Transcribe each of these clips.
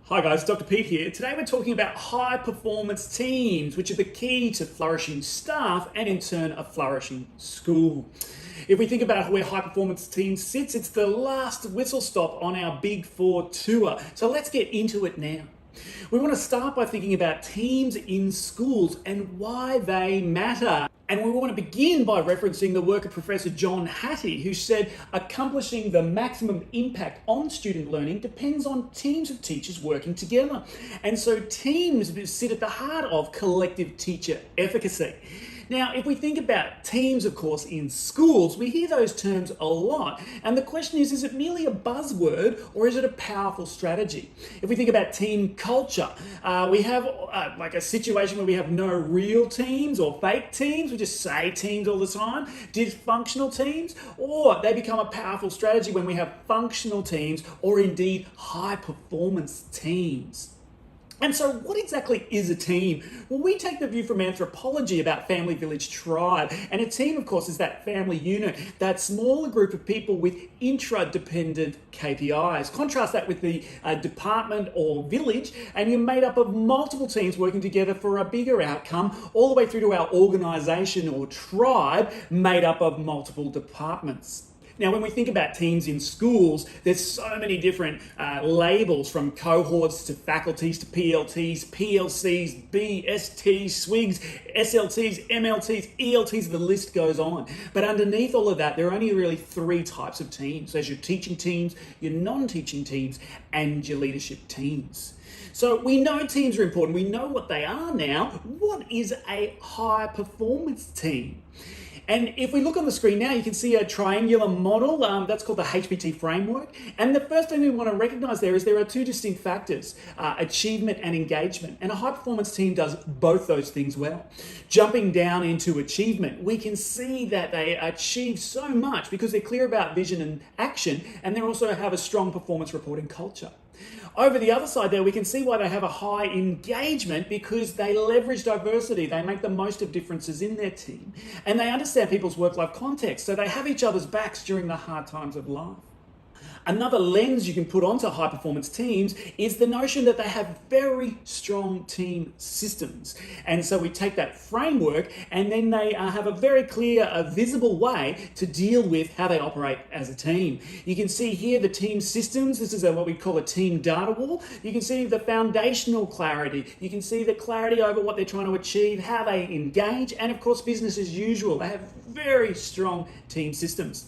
Hi guys, Dr. Pete here. Today we're talking about high performance teams, which are the key to flourishing staff and in turn a flourishing school. If we think about where high performance team sits, it's the last whistle stop on our Big Four tour. So let's get into it now. We want to start by thinking about teams in schools and why they matter. And we want to begin by referencing the work of Professor John Hattie, who said accomplishing the maximum impact on student learning depends on teams of teachers working together. And so teams sit at the heart of collective teacher efficacy. Now, if we think about teams, of course, in schools, we hear those terms a lot. And the question is it merely a buzzword or is it a powerful strategy? If we think about team culture, we have like a situation where we have no real teams or fake teams. We just say teams all the time. Dysfunctional teams, or they become a powerful strategy when we have functional teams or indeed high performance teams. And so what exactly is a team? Well, we take the view from anthropology about family, village, tribe. And a team, of course, is that family unit, that smaller group of people with intra-dependent KPIs. Contrast that with the department or village, and you're made up of multiple teams working together for a bigger outcome, all the way through to our organization or tribe made up of multiple departments. Now, when we think about teams in schools, there's so many different labels, from cohorts to faculties to PLTs, PLCs, BSTs, SWIGs, SLTs, MLTs, ELTs, the list goes on. But underneath all of that, there are only really three types of teams. There's your teaching teams, your non-teaching teams, and your leadership teams. So we know teams are important. We know what they are now. What is a high performance team? And if we look on the screen now, you can see a triangular model. That's called the HPT framework. And the first thing we want to recognize there is there are two distinct factors, achievement and engagement. And a high performance team does both those things well. Jumping down into achievement, we can see that they achieve so much because they're clear about vision and action, and they also have a strong performance reporting culture. Over the other side there, we can see why they have a high engagement, because they leverage diversity. They make the most of differences in their team, and they understand people's work-life context, so they have each other's backs during the hard times of life. Another lens you can put onto high performance teams is the notion that they have very strong team systems. And so we take that framework and then they have a very clear, visible way to deal with how they operate as a team. You can see here the team systems. This is what we call a team data wall. You can see the foundational clarity. You can see the clarity over what they're trying to achieve, how they engage, and of course business as usual. They have very strong team systems.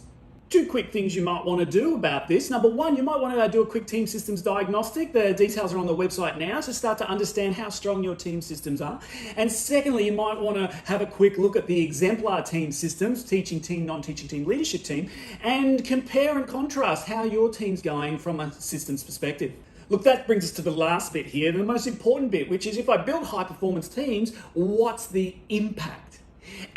Two quick things you might want to do about this. Number one, you might want to do a quick team systems diagnostic. The details are on the website now to start to understand how strong your team systems are. And secondly, you might want to have a quick look at the exemplar team systems, teaching team, non-teaching team, leadership team, and compare and contrast how your team's going from a systems perspective. Look, that brings us to the last bit here, the most important bit, which is if I build high performance teams, what's the impact?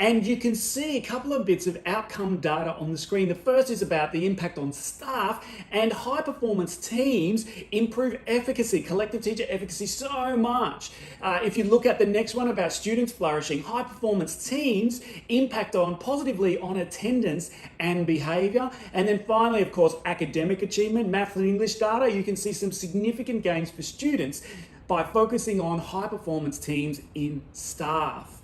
And you can see a couple of bits of outcome data on the screen. The first is about the impact on staff, and high performance teams improve efficacy, collective teacher efficacy, so much. If you look at the next one about students flourishing, high performance teams impact positively on attendance and behavior. And then finally, of course, academic achievement, math and English data. You can see some significant gains for students by focusing on high performance teams in staff.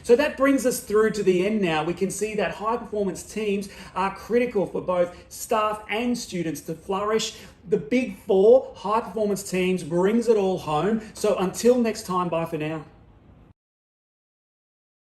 So that brings us through to the end now. We can see that high performance teams are critical for both staff and students to flourish. The Big Four high performance teams brings it all home. So until next time, bye for now.